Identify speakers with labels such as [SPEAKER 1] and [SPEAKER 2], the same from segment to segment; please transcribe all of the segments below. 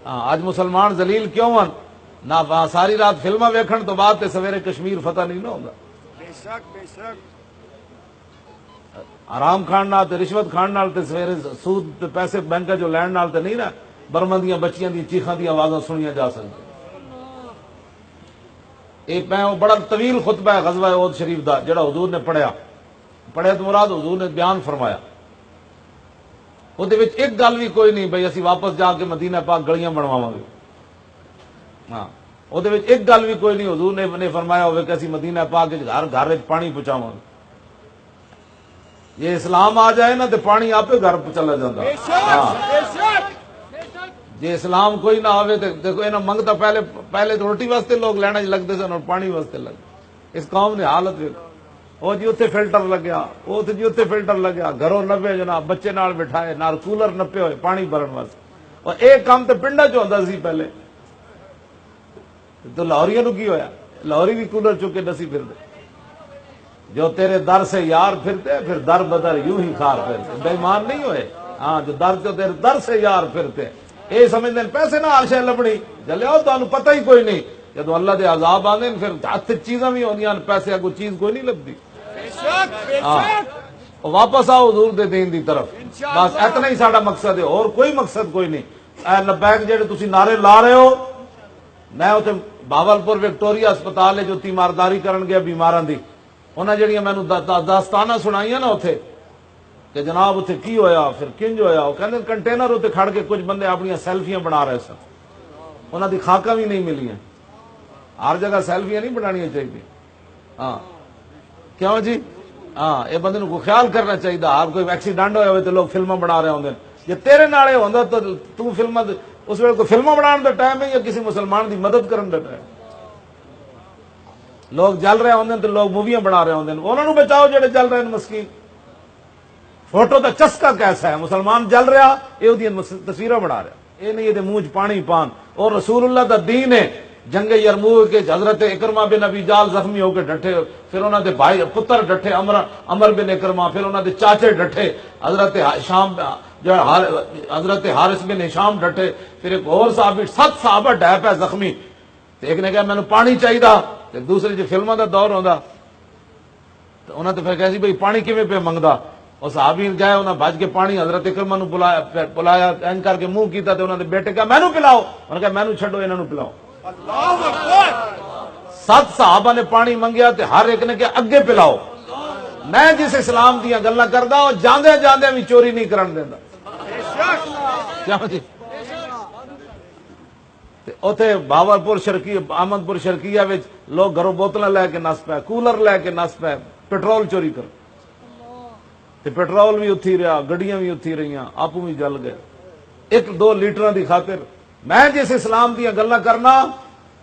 [SPEAKER 1] اج مسلمان ذلیل کیوں ہن؟ نہ ساری رات فلماں ویکھن تو بعد تے سویرے کشمیر فتح نہیں نہ ہوندا.
[SPEAKER 2] بے شک بے شک.
[SPEAKER 1] آرام کھان نال تے رشوت کھان نال تے سویرے سود تے پیسے بینک جو لین نال تے نہیں نا برما دیاں بچیاں دی چیخاں دی آوازاں سنیاں جا سکدی. ایک میں بڑا طویل خطبہ ہے غزوہ احد شریف دا جڑا حضور نے پڑھیا تو مراد حضور نے بیان فرمایا. وہ ایک گل بھی کوئی نہیں بھائی اسی واپس جا کے مدینہ پاک گلیاں بنواواں گے. ہاں وہ ایک گل بھی کوئی نہیں حضور نے فرمایا ہوئے کہ اسی مدینہ پاک گھر گھر پانی پہنچاواں گے. یہ اسلام آ جائے نا تو پانی آپ گھر چلا جاتا. جی اسلام کوئی نہ آئے تو دیکھو یہ منگتا پہلے تو روٹی واسطے لوگ لینا لگتے سن اور پانی واسطے لگتے. اس قوم نے حالت دیکھو. وہ جی اتنے فلٹر لگیا وہ جی اتنے فلٹر لگیا گھروں نپے جناب بچے نال بٹھائے نال کولر نپے ہوئے پانی بھرن واسطے. اور ایک کام تو پنڈا چ ہوتا سی پہلے تو لاہوریاں نو کی ہویا لاہوری بھی کولر چکے نسی پھرتے. جو تیرے در سے یار پھرتے پھر در بدر یوں ہی خار پھرتے. بے ایمان نہیں ہوئے. ہاں جو تیرے در سے یار پھرتے یہ سمجھتے پیسے نہ ہر شے لبنی جلیا تمہیں پتہ ہی کوئی نہیں. جدو اللہ دے عذاب آتے پھر ہاتھ چیزاں بھی ہوندیاں پیسے کوئی چیز کوئی نہیں لبدی. واپس آؤ حضور دے دین دی طرف. بس اتنا ہی ساڈا مقصد ہے اور کوئی مقصد کوئی نہیں. اے لبیک جڑے تسی نعرے لا رہے ہو میں اتنے بہاولپور وکٹوریا ہسپتال ہے جو تیمارداری کرن گیا بیماراں دی انہاں جڑیاں مینوں داستاناں سنائیاں نا اتنے کہ جناب اتنے کی ہویا پھر کنج ہویا. وہ کہندے کنٹینر اتنے کھڑ کے کچھ بندے اپنی سیلفیاں بنا رہے سن. انہاں دی خاکاں بھی نہیں ملیاں. ہر جگہ سیلفیاں نہیں بنانیاں چاہیے. ہاں کیوں جی؟ ہاں یہ بندے کو خیال کرنا چاہیے. ہر کوئی ایکسیڈنٹ ہوئے ہوئے تو لوگ فلمیں بنا رہے ہوندے. جے تیرے نال ہوندا تو فلماں اس ویلے کوئی فلماں بنان دا ٹائم ہے یا کسی مسلمان دی مدد کرن دا ٹائم؟ لوگ جل رہے ہوندے تو لوگ موویاں بنا رہے ہوندے. انہاں نوں بچاؤ جڑے جل رہے ہیں مسکین. فوٹو دا چسکا کیسا ہے مسلمان جل رہا یہ اودیاں تصویراں بنا رہا یہ نہیں یہ منہ چ پانی پان. اور رسول اللہ دا دین ہے. جنگ یرموک کے حضرت اکرمہ بن ابی جال زخمی ہو کے ڈٹے پھر انہوں نے بھائی پتر ڈٹے عمر بن اکرمہ پھر انہوں نے چاچے ڈٹے حضرت شام جو حضرت حارث بن ہشام ڈٹے پھر ایک اور صحابی 7 صحابہ ڈے پہ زخمی. ایک نے کہا مینوں پانی چاہیے دوسرے جو فلموں دا دور ہوندا تو انہوں نے پھر کہا سی بھائی پانی کیویں پہ منگدا. اور صحابی گئے انہوں نے بھج کے پانی حضرت اکرمہ نو پلایا این کر کے منہ کیتا تو انہوں نے بیٹے کہا مینوں پلاؤ. انہوں نے کہا مینوں چھڈو انہاں نوں پلاؤ. 7 صحابہ نے پانی منگیا تے ہر ایک نے کہ اگے پلاؤ. میں جس اسلام دیا گلاں کردا وہ جاندے جاندے بھی چوری نہیں کرن دیندا. کیوں جی؟ اوتھے بہاولپور شرقی احمد پور شرقیہ وچ لوگ گھروں بوتلاں لے کے نس پے کولر لے کے نس پے پیٹرول چوری کر تے پیٹرول بھی اتھی رہا گڈیاں بھی اتھی رہیاں آپ بھی جل گئے 1-2 لیٹراں دی خاطر. میں جس اسلام دیا گلاں کرنا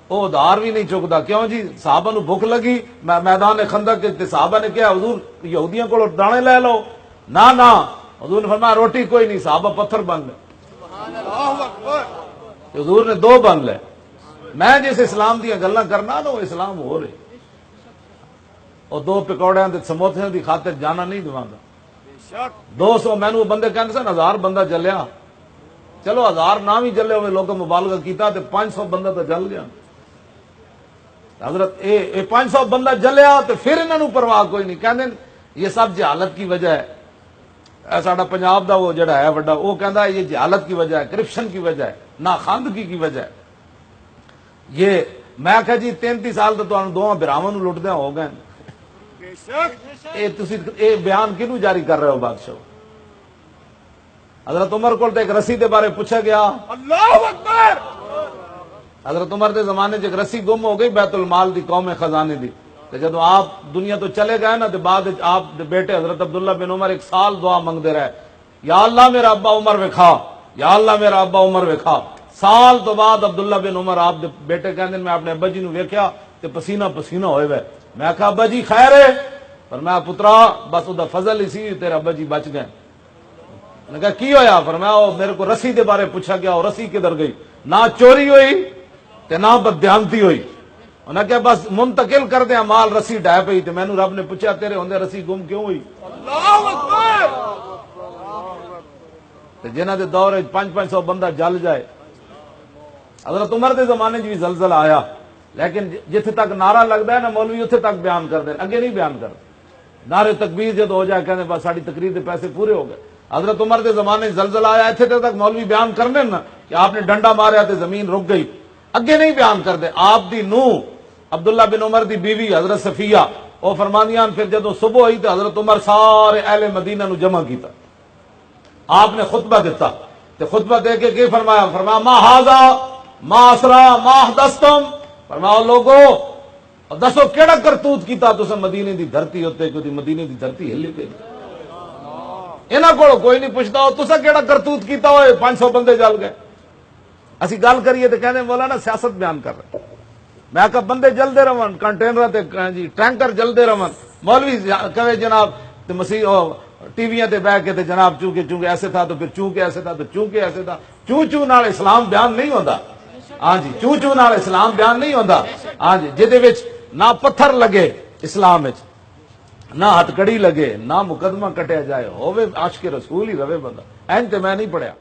[SPEAKER 1] وہ ادھار بھی نہیں چکتا. کیوں جی؟ صحابہ نو بھوک لگی میدان خندق کے صحابہ نے کہا حضور یہودیاں کو دانے لے لو. نہ حضور نے فرمایا روٹی کوئی نہیں. صحابہ پتھر بن لے. حضور نے 2 بن لے. میں جس اسلام دیا گلاں کرنا نا وہ اسلام ہو رہے اور 2 پکوڑیاں تے سموسیاں دی خاطر جانا نہیں دواندا. 200 مینوں بندے کہندے سن 1000 بندہ جلیا. چلو 1000 نہ بھی جلے ہوئے لوگوں مبالغہ کیتا تے 500 بندہ تو جل گیا. حضرت اے 500 بندہ جلیا تو پھر انہاں نوں پرواہ کوئی نہیں. کہندے یہ سب جہالت کی وجہ ہے. ساڈا پنجاب دا وہ جڑا ہے بڑا وہ کہندا ہے یہ جہالت کی وجہ ہے کرپشن کی وجہ ہے ناخواندگی کی وجہ ہے. یہ میں کہا جی 33 سال تو تانوں دوواں براواں نوں لٹدے ہو گئے. اے بیان کینوں جاری کر رہے ہو بادشاہ؟ حضرت عمر کو ایک رسی دے بارے پوچھا گیا.
[SPEAKER 2] اللہ اکبر.
[SPEAKER 1] حضرت عمر دے زمانے ایک رسی گم ہو گئی بیت المال دی قوم خزانے دی. جدو آپ دنیا تو چلے گئے نا تو بعد آپ بیٹے حضرت عبداللہ بن عمر 1 سال دعا منگتے رہے یا اللہ میرا ابا عمر وکھا یا اللہ میرا ابا عمر وکھا. سال تو بعد عبداللہ بن عمر آپ بیٹے کہندے میں اپنے ابا جی نو ویکھیا تے پسینہ پسینہ ہوئے وے. میں کہا ابا جی خیر ہے؟ فرمایا پترا بس وہ فضل ہی سی تیرا ابا جی بچ گئے. نے کہا کی ہویا؟ فرمایا وہ میرے کو رسی دے بارے پوچھا گیا اور رسی کدھر گئی؟ نہ چوری ہوئی تے نہ بددھیانتی ہوئی. انہاں کہا بس منتقل کر دیا مال رسی ڈہ پئی تے مینوں رب نے پوچھا تیرے ہوندے رسی گم کیوں ہوئی؟
[SPEAKER 2] اللہ اکبر.
[SPEAKER 1] تے جنہاں دے دور وچ 500 بندہ جل جائے حضرت عمر کے زمانے بھی زلزلہ آیا لیکن جتھے تک نعرہ لگتا ہے نا مولوی اتنے تک بیان کر دیں اگے نہیں بیان کرتے نعرے تکبیر جب ہو جائے کہتے بس ساری تقریر کے پیسے پورے ہو گئے حضرت عمر کے زمانے زلزلہ آیا اتنے تک مولوی بیان کرنے نا کہ آپ نے ڈنڈا ماریا تو زمین رک گئی اگے نہیں بیان کرتے آپ دی نوح عبداللہ بن عمر دی بیوی حضرت صفیہ وہ فرمانیاں پھر جدو صبح ہوئی تو حضرت عمر سارے اہل مدینہ نو جمع کیتا آپ نے خطبہ دیتا تو خطبہ دے کے فرمایا ما ہاذا ما اسرا ما حدثتم فرماؤ لوگو دسو کیڑا کرتوت کیتا تسا مدینے دی دھرتی ہوتے کہ مدینے دی دھرتی ہلی پئی انہاں کول کوئی نہیں پوچھتا ہو تسا کیڑا کرتوت کیتا ہوئے 500 بندے جل گئے اسی گل کریے تو کہنے مولانا سیاست بیان کر رہے میں کہا بندے جلدے رہن کنٹینر جی ٹینکر جلدے رہن مولوی کہے جناب تے مسیح ٹی ویاں تے بیٹھ کے تے جناب چونکہ ایسے تھا تو پھر چونکہ ایسے تھا تو چونکہ ایسے تھا چوں نال اسلام بیان نہیں ہوندا ہاں جی چوں نال اسلام بیان نہیں ہوندا ہاں جی جہدے وچ نہ پتھر لگے اسلام وچ نہ ہتھ کڑی لگے نہ مقدمہ کٹیا جائے ہوے عاشق رسول ہی رہے بندہ این تے میں نہیں پڑھیا